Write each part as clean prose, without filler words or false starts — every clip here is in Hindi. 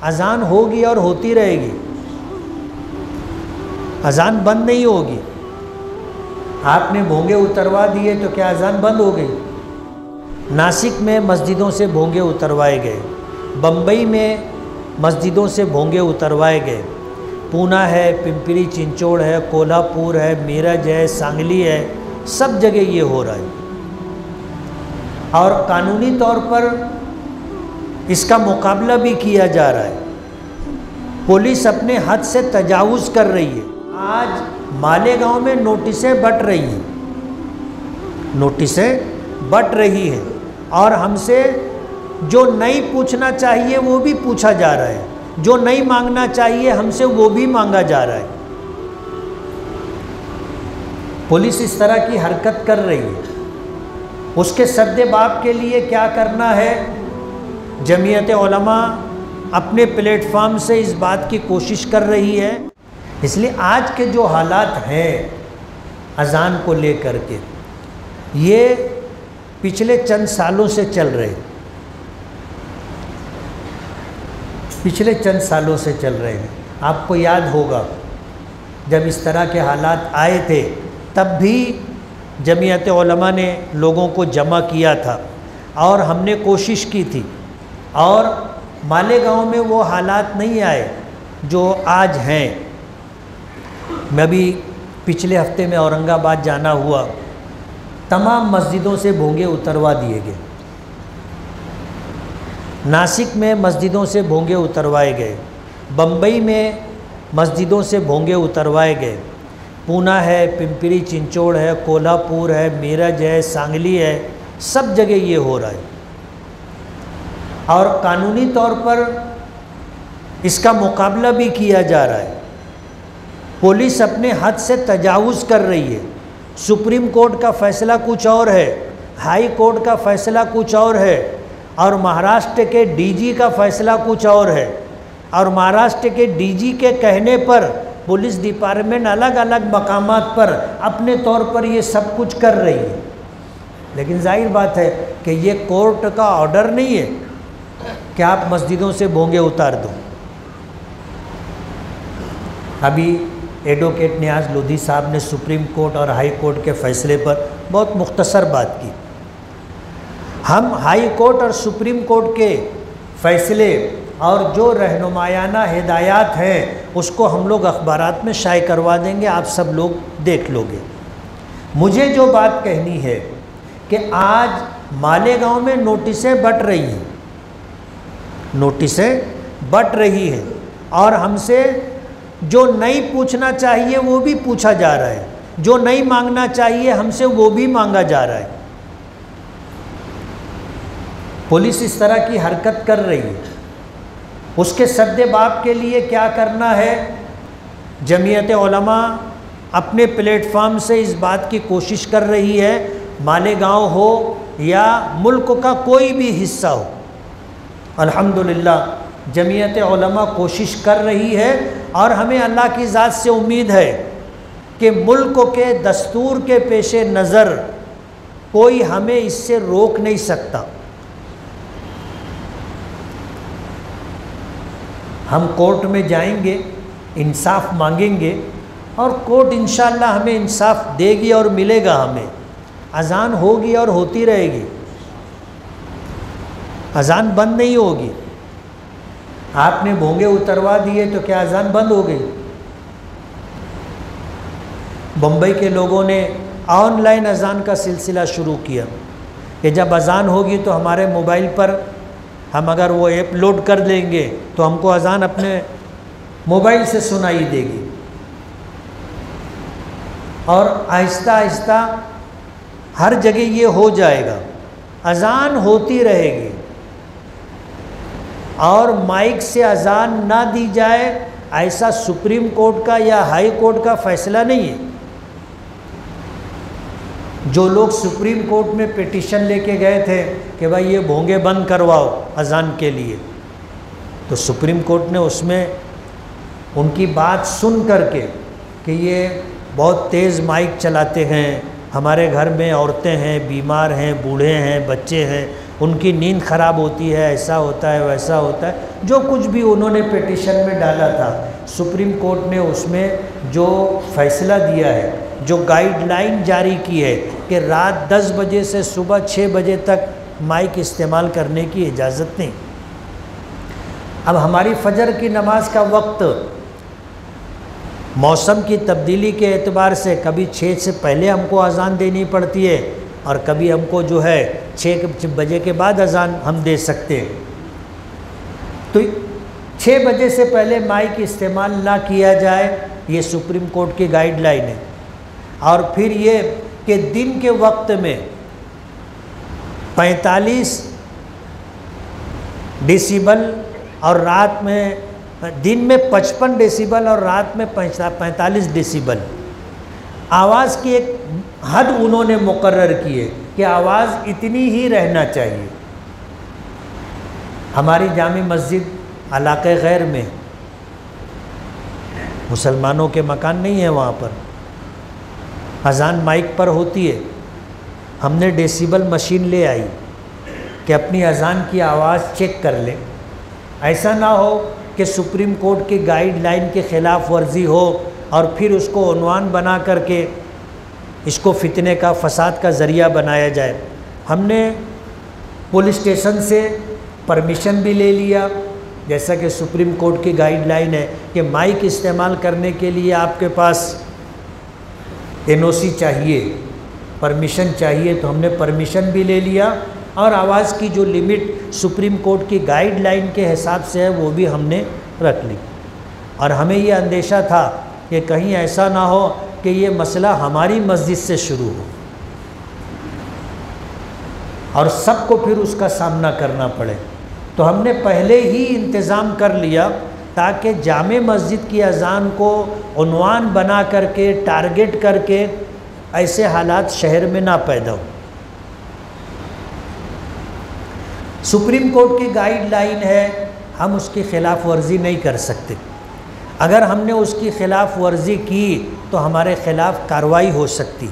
अजान होगी और होती रहेगी, अजान बंद नहीं होगी। आपने भोंगे उतरवा दिए तो क्या अजान बंद हो गई? नासिक में मस्जिदों से भोंगे उतरवाए गए, बम्बई में मस्जिदों से भोंगे उतरवाए गए, पूना है, पिंपरी चिंचोड़ है, कोल्हापुर है, मीरज है, सांगली है, सब जगह ये हो रहा है। और कानूनी तौर पर इसका मुकाबला भी किया जा रहा है। पुलिस अपने हद से तजावुज़ कर रही है। आज मालेगांव में नोटिसें बंट रही हैं, नोटिसें बंट रही हैं, और हमसे जो नहीं पूछना चाहिए वो भी पूछा जा रहा है, जो नहीं मांगना चाहिए हमसे वो भी मांगा जा रहा है। पुलिस इस तरह की हरकत कर रही है। उसके सद्देबाब के लिए क्या करना है? जमीयत उलमा अपने प्लेटफॉर्म से इस बात की कोशिश कर रही है। इसलिए आज के जो हालात हैं अज़ान को लेकर के, ये पिछले चंद सालों से चल रहे हैं, पिछले चंद सालों से चल रहे हैं। आपको याद होगा जब इस तरह के हालात आए थे तब भी जमीयत उलमा ने लोगों को जमा किया था और हमने कोशिश की थी, और मालेगांव में वो हालात नहीं आए जो आज हैं। मैं भी पिछले हफ्ते में औरंगाबाद जाना हुआ, तमाम मस्जिदों से भोंगे उतरवा दिए गए, नासिक में मस्जिदों से भोंगे उतरवाए गए, बम्बई में मस्जिदों से भोंगे उतरवाए गए, पूना है, पिंपरी चिंचोड़ है, कोल्हापुर है, मीरज है, सांगली है, सब जगह ये हो रहा है। और कानूनी तौर पर इसका मुकाबला भी किया जा रहा है। पुलिस अपने हद से तजावुज़ कर रही है। सुप्रीम कोर्ट का फ़ैसला कुछ और है, हाई कोर्ट का फ़ैसला कुछ और है, और महाराष्ट्र के डीजी का फ़ैसला कुछ और है, और महाराष्ट्र के डीजी के कहने पर पुलिस डिपार्टमेंट अलग अलग मकामात पर अपने तौर पर ये सब कुछ कर रही है। लेकिन जाहिर बात है कि ये कोर्ट का ऑर्डर नहीं है कि आप मस्जिदों से भोंगे उतार दो। अभी एडवोकेट नियाज़ लोधी साहब ने सुप्रीम कोर्ट और हाई कोर्ट के फ़ैसले पर बहुत मुख्तसर बात की। हम हाई कोर्ट और सुप्रीम कोर्ट के फ़ैसले और जो रहनुमायाना हिदायत हैं उसको हम लोग अखबारात में शाये करवा देंगे, आप सब लोग देख लोगे। मुझे जो बात कहनी है कि आज मालेगांव में नोटिसें बंट रही हैं, नोटिसें बंट रही हैं, और हमसे जो नहीं पूछना चाहिए वो भी पूछा जा रहा है, जो नहीं मांगना चाहिए हमसे वो भी मांगा जा रहा है। पुलिस इस तरह की हरकत कर रही है। उसके सद्देबाब के लिए क्या करना है? जमीयत उलमा अपने प्लेटफॉर्म से इस बात की कोशिश कर रही है, मालेगांव हो या मुल्क का कोई भी हिस्सा हो, अल्हम्दुलिल्लाह जमीयत उलमा कोशिश कर रही है, और हमें अल्लाह की ज़ात से उम्मीद है कि मुल्क के दस्तूर के पेशे नज़र कोई हमें इससे रोक नहीं सकता। हम कोर्ट में जाएंगे, इंसाफ मांगेंगे, और कोर्ट इंशाअल्लाह हमें इंसाफ देगी और मिलेगा हमें। अज़ान होगी और होती रहेगी, अज़ान बंद नहीं होगी। आपने भोंगे उतरवा दिए तो क्या अज़ान बंद हो गई? बम्बई के लोगों ने ऑनलाइन अज़ान का सिलसिला शुरू किया कि जब अज़ान होगी तो हमारे मोबाइल पर हम अगर वो ऐप लोड कर देंगे तो हमको अज़ान अपने मोबाइल से सुनाई देगी, और आहिस्ता आहिस्ता हर जगह ये हो जाएगा। अज़ान होती रहेगी, और माइक से अज़ान ना दी जाए ऐसा सुप्रीम कोर्ट का या हाई कोर्ट का फ़ैसला नहीं है। जो लोग सुप्रीम कोर्ट में पिटीशन लेके गए थे कि भाई ये भोंगे बंद करवाओ अज़ान के लिए, तो सुप्रीम कोर्ट ने उसमें उनकी बात सुन करके कि ये बहुत तेज़ माइक चलाते हैं, हमारे घर में औरतें हैं, बीमार हैं, बूढ़े हैं, बच्चे हैं, उनकी नींद ख़राब होती है, ऐसा होता है, वैसा होता है, जो कुछ भी उन्होंने पिटीशन में डाला था, सुप्रीम कोर्ट ने उसमें जो फैसला दिया है, जो गाइडलाइन जारी की है कि रात 10 बजे से सुबह 6 बजे तक माइक इस्तेमाल करने की इजाज़त नहीं। अब हमारी फजर की नमाज का वक्त मौसम की तब्दीली के एतबार से कभी 6 से पहले हमको अज़ान देनी पड़ती है और कभी हमको जो है 6 बजे के बाद अज़ान हम दे सकते हैं। तो 6 बजे से पहले माइक इस्तेमाल ना किया जाए, ये सुप्रीम कोर्ट की गाइडलाइन है। और फिर ये कि दिन के वक्त में 45 डेसिबल और रात में, दिन में 55 डेसिबल और रात में 45 डेसिबल आवाज़ की एक हद उन्होंने मुकर्रर की है कि आवाज़ इतनी ही रहना चाहिए। हमारी जामी मस्जिद इलाक़े गैर में, मुसलमानों के मकान नहीं है, वहाँ पर अज़ान माइक पर होती है। हमने डेसिबल मशीन ले आई कि अपनी अज़ान की आवाज़ चेक कर ले, ऐसा ना हो कि सुप्रीम कोर्ट की गाइडलाइन के ख़िलाफ़ वर्जी हो और फिर उसको उन्वान बना करके इसको फितने का, फसाद का ज़रिया बनाया जाए। हमने पुलिस स्टेशन से परमिशन भी ले लिया, जैसा कि सुप्रीम कोर्ट की गाइडलाइन है कि माइक इस्तेमाल करने के लिए आपके पास NOC चाहिए, परमिशन चाहिए, तो हमने परमिशन भी ले लिया और आवाज़ की जो लिमिट सुप्रीम कोर्ट की गाइडलाइन के हिसाब से है वो भी हमने रख ली। और हमें ये अंदेशा था कि कहीं ऐसा ना हो कि ये मसला हमारी मस्जिद से शुरू हो और सबको फिर उसका सामना करना पड़े। तो हमने पहले ही इंतज़ाम कर लिया ताकि जामे मस्जिद की अज़ान को उन्वान बना करके, टारगेट करके ऐसे हालात शहर में ना पैदा हो। सुप्रीम कोर्ट की गाइडलाइन है, हम उसकी ख़िलाफ़ वर्जी नहीं कर सकते। अगर हमने उसकी ख़िलाफ़ वर्जी की तो हमारे ख़िलाफ़ कार्रवाई हो सकती।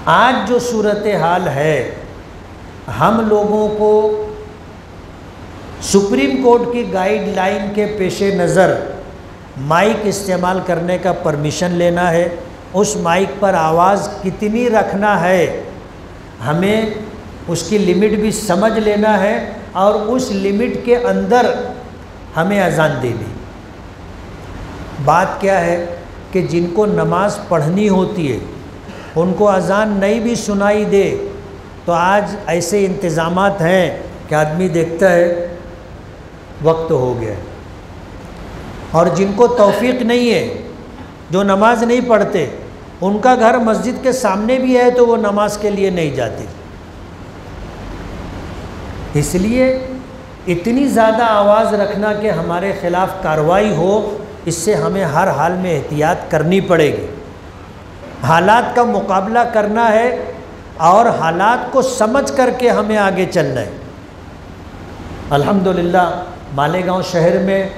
आज जो सूरत हाल है, हम लोगों को सुप्रीम कोर्ट की गाइडलाइन के पेश नज़र माइक इस्तेमाल करने का परमिशन लेना है। उस माइक पर आवाज़ कितनी रखना है, हमें उसकी लिमिट भी समझ लेना है और उस लिमिट के अंदर हमें अज़ान देनी। बात क्या है कि जिनको नमाज़ पढ़नी होती है उनको अज़ान नहीं भी सुनाई दे तो आज ऐसे इंतज़ामात हैं कि आदमी देखता है वक्त हो गया। और जिनको तौफीक नहीं है, जो नमाज नहीं पढ़ते, उनका घर मस्जिद के सामने भी है तो वो नमाज के लिए नहीं जाते। इसलिए इतनी ज़्यादा आवाज़ रखना कि हमारे ख़िलाफ़ कार्रवाई हो, इससे हमें हर हाल में एहतियात करनी पड़ेगी। हालात का मुकाबला करना है और हालात को समझ करके हमें आगे चलना है। अल्हम्दुलिल्लाह मालेगांव शहर में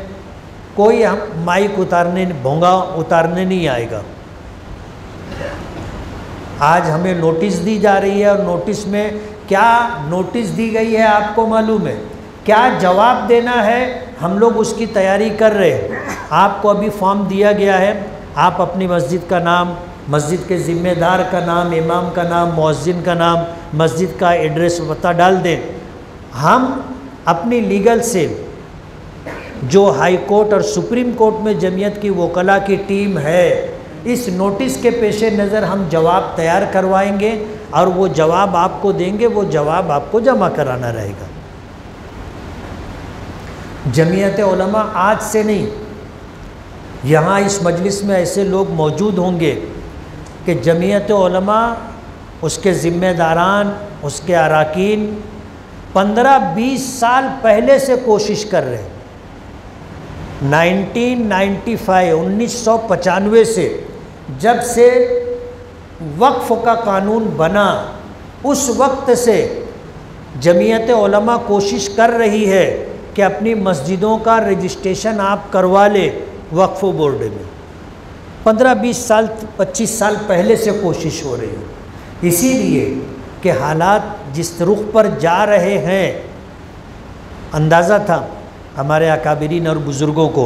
कोई हम माइक उतारने, भोंगा उतारने नहीं आएगा। आज हमें नोटिस दी जा रही है और नोटिस में क्या नोटिस दी गई है आपको मालूम है, क्या जवाब देना है, हम लोग उसकी तैयारी कर रहे हैं। आपको अभी फॉर्म दिया गया है, आप अपनी मस्जिद का नाम, मस्जिद के ज़िम्मेदार का नाम, इमाम का नाम, मुअज्जिन का नाम, मस्जिद का एड्रेस पता डाल दें। हम अपनी लीगल से जो हाई कोर्ट और सुप्रीम कोर्ट में जमीयत की वकला की टीम है, इस नोटिस के पेश नज़र हम जवाब तैयार करवाएंगे और वो जवाब आपको देंगे, वो जवाब आपको जमा कराना रहेगा। जमीयत उलमा आज से नहीं, यहाँ इस मजलिस में ऐसे लोग मौजूद होंगे कि जमीयत उलमा, उसके ज़िम्मेदारान, उसके अराकीन 15-20 साल पहले से कोशिश कर रहे हैं। 1995 से जब से वक्फ़ का कानून बना, उस वक्त से जमीयत उलमा कोशिश कर रही है कि अपनी मस्जिदों का रजिस्ट्रेशन आप करवा ले वक्फ़ बोर्ड में। 15-20 साल 25 साल पहले से कोशिश हो रही है, इसीलिए कि कि हालात जिस रुख पर जा रहे हैं, अंदाज़ा था हमारे अकाबिरीन और बुज़ुर्गों को।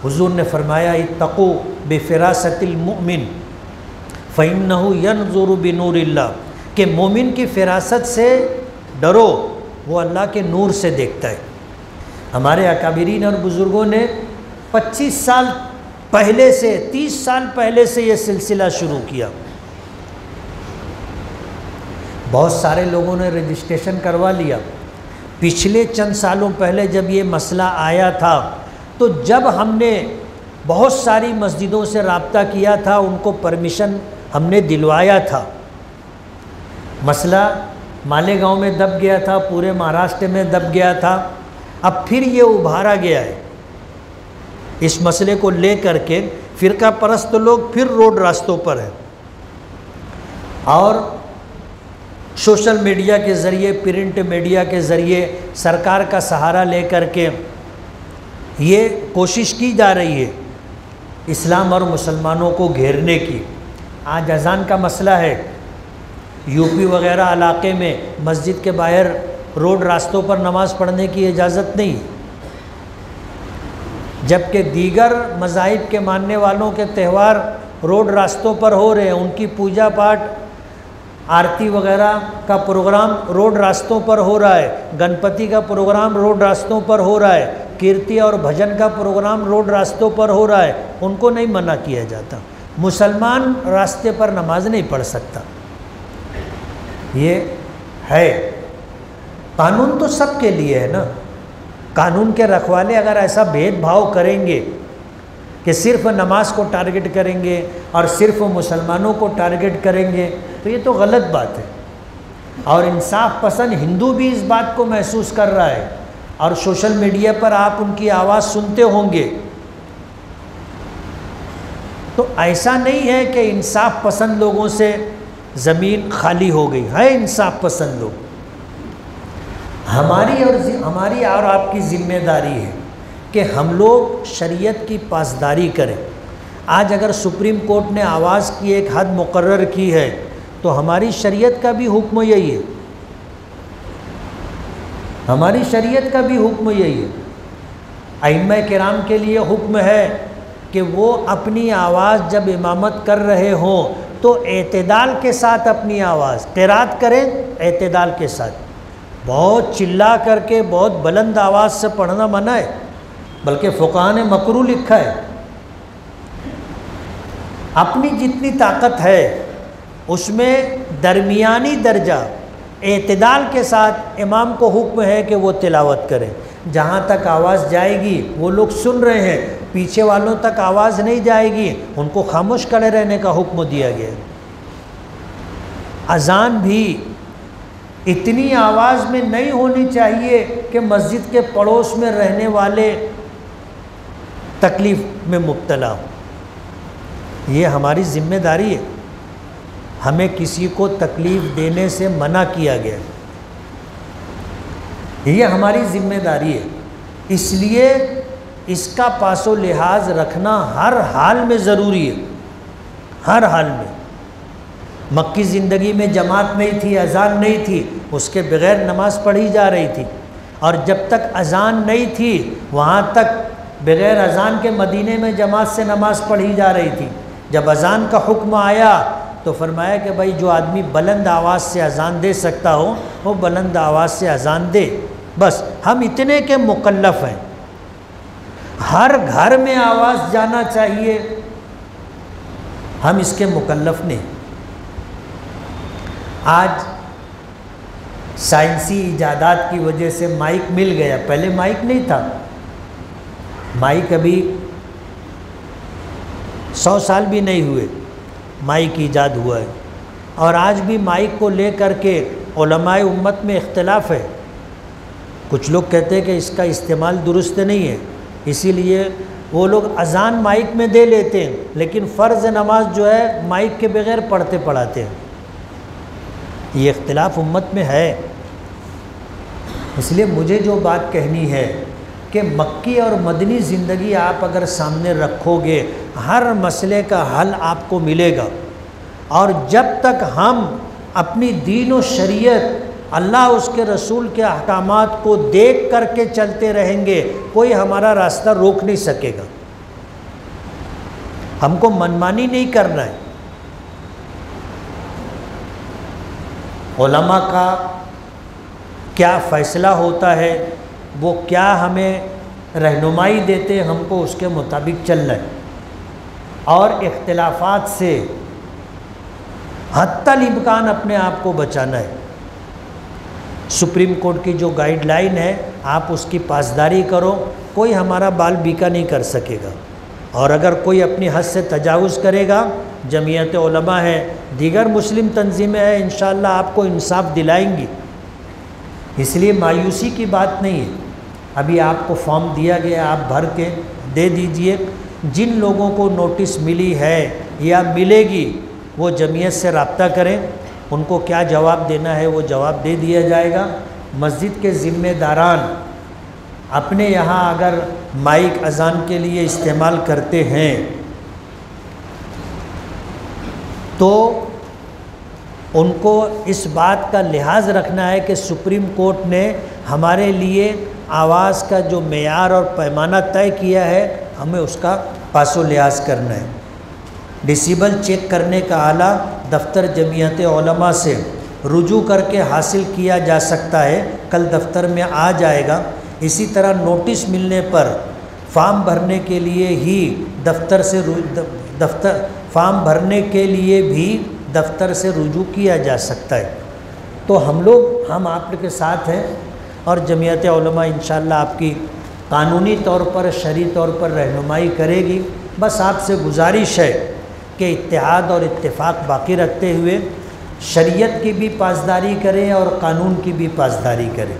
हुज़ूर ने फरमाया इत्तक़ू बिफ़िरासतिल मुमिन फ़इन्नहु यनज़ुरु बिनूरिल्लाह, कि मोमिन की फ़िरासत से डरो, वो अल्लाह के नूर से देखता है। हमारे अकाबिरीन और बुज़ुर्गों ने 25 साल पहले से, 30 साल पहले से ये सिलसिला शुरू किया। बहुत सारे लोगों ने रजिस्ट्रेशन करवा लिया। पिछले चंद सालों पहले जब ये मसला आया था, तो जब हमने बहुत सारी मस्जिदों से रब्ता किया था, उनको परमिशन हमने दिलवाया था। मसला मालेगांव में दब गया था, पूरे महाराष्ट्र में दब गया था। अब फिर ये उभारा गया है। इस मसले को ले करके फ़िरका परस्त लोग फिर रोड रास्तों पर हैं और सोशल मीडिया के ज़रिए, प्रिंट मीडिया के ज़रिए सरकार का सहारा ले करके ये कोशिश की जा रही है इस्लाम और मुसलमानों को घेरने की। आज अज़ान का मसला है, यूपी वगैरह इलाके में मस्जिद के बाहर रोड रास्तों पर नमाज़ पढ़ने की इजाज़त नहीं, जबकि दीगर मज़ाहिब के मानने वालों के त्यौहार रोड रास्तों पर हो रहे हैं। उनकी पूजा पाठ, आरती वगैरह का प्रोग्राम रोड रास्तों पर हो रहा है, गणपति का प्रोग्राम रोड रास्तों पर हो रहा है, कीर्ति और भजन का प्रोग्राम रोड रास्तों पर हो रहा है। उनको नहीं मना किया जाता। मुसलमान रास्ते पर नमाज नहीं पढ़ सकता। ये है, कानून तो सबके लिए है ना। कानून के रखवाले अगर ऐसा भेदभाव करेंगे कि सिर्फ नमाज को टारगेट करेंगे और सिर्फ मुसलमानों को टारगेट करेंगे, तो ये तो गलत बात है। और इंसाफ पसंद हिंदू भी इस बात को महसूस कर रहा है और सोशल मीडिया पर आप उनकी आवाज़ सुनते होंगे। तो ऐसा नहीं है कि इंसाफ पसंद लोगों से ज़मीन खाली हो गई है। इंसाफ पसंद लोग, हमारी और आपकी ज़िम्मेदारी है कि हम लोग शरीयत की पासदारी करें। आज अगर सुप्रीम कोर्ट ने आवाज़ की एक हद मुकर्रर की है, तो हमारी शरीयत का भी हुक्म यही है। हमारी शरीयत का भी हुक्म यही है। अइम्मा किराम के लिए हुक्म है कि वो अपनी आवाज़ जब इमामत कर रहे हों तो एतदाल के साथ अपनी आवाज़ क़िरात करें, एतदाल के साथ। बहुत चिल्ला करके बहुत बुलंद आवाज़ से पढ़ना मना है, बल्कि फ़ुक़हा ने मकरूह लिखा है। अपनी जितनी ताकत है उसमें दरमियानी दर्जा एतदाल के साथ इमाम को हुक्म है कि वो तिलावत करें। जहाँ तक आवाज़ जाएगी वो लोग सुन रहे हैं, पीछे वालों तक आवाज़ नहीं जाएगी, उनको खामोश खड़े रहने का हुक्म दिया गया। अज़ान भी इतनी आवाज़ में नहीं होनी चाहिए कि मस्जिद के पड़ोस में रहने वाले तकलीफ़ में मुब्तला हो। ये हमारी ज़िम्मेदारी है। हमें किसी को तकलीफ़ देने से मना किया गया, ये हमारी ज़िम्मेदारी है। इसलिए इसका पासो लिहाज रखना हर हाल में ज़रूरी है, हर हाल में। मक्की ज़िंदगी में जमात नहीं थी, अज़ान नहीं थी, उसके बग़ैर नमाज़ पढ़ी जा रही थी। और जब तक अज़ान नहीं थी वहाँ तक बग़ैर अज़ान के मदीने में जमात से नमाज़ पढ़ी जा रही थी। जब अज़ान का हुक्म आया तो फरमाया कि भाई जो आदमी बुलंद आवाज़ से अज़ान दे सकता हो वो बुलंद आवाज़ से अज़ान दे। बस हम इतने के मुकल्लफ़ हैं। हर घर में आवाज़ जाना चाहिए, हम इसके मुकल्लफ़ नहीं। आज साइंसी इजादात की वजह से माइक मिल गया, पहले माइक नहीं था। माइक अभी 100 साल भी नहीं हुए माइक ईजाद हुआ है। और आज भी माइक को लेकर के उलमाए उम्मत में इख्तिलाफ़ है। कुछ लोग कहते हैं कि इसका इस्तेमाल दुरुस्त नहीं है, इसीलिए वो लोग अज़ान माइक में दे लेते हैं, लेकिन फ़र्ज़ नमाज जो है माइक के बग़ैर पढ़ते पढ़ाते हैं। ये इख्तिलाफ़ उम्मत में है। इसलिए मुझे जो बात कहनी है कि मक्की और मदनी ज़िंदगी आप अगर सामने रखोगे, हर मसले का हल आपको मिलेगा। और जब तक हम अपनी दीन और शरीयत, अल्लाह उसके रसूल के अहकामात को देख करके चलते रहेंगे, कोई हमारा रास्ता रोक नहीं सकेगा। हमको मनमानी नहीं करना है। उलमा का क्या फ़ैसला होता है, वो क्या हमें रहनुमाई देते, हमको उसके मुताबिक चलना है और इख्तिलाफात से हत्तल इम्कान अपने आप को बचाना है। सुप्रीम कोर्ट की जो गाइडलाइन है आप उसकी पासदारी करो, कोई हमारा बाल बीका नहीं कर सकेगा। और अगर कोई अपनी हद से तजावुज़ करेगा, जमीयत उलमा है, दीगर मुस्लिम तंजीमें हैं, इंशाअल्लाह आपको इंसाफ दिलाएंगी। इसलिए मायूसी की बात नहीं है। अभी आपको फॉर्म दिया गया, आप भर के दे दीजिए। जिन लोगों को नोटिस मिली है या मिलेगी वो जमीयत से रब्ता करें, उनको क्या जवाब देना है वो जवाब दे दिया जाएगा। मस्जिद के ज़िम्मेदारान अपने यहाँ अगर माइक अजान के लिए इस्तेमाल करते हैं तो उनको इस बात का लिहाज रखना है कि सुप्रीम कोर्ट ने हमारे लिए आवाज़ का जो मेयार और पैमाना तय किया है, हमें उसका पासो लिहाज करना है। डिसिबल चेक करने का आला दफ्तर जमीयत उलमा से रुजू करके हासिल किया जा सकता है, कल दफ्तर में आ जाएगा। इसी तरह नोटिस मिलने पर फॉर्म भरने के लिए ही फॉर्म भरने के लिए भी दफ्तर से रुजू किया जा सकता है। तो हम आप के साथ हैं और जमीयत उलमा इंशाअल्लाह आपकी कानूनी तौर पर, शरई तौर पर रहनुमाई करेगी। बस आपसे गुजारिश है कि इत्तेहाद और इत्तेफाक बाकी रखते हुए शरीयत की भी पासदारी करें और कानून की भी पासदारी करें।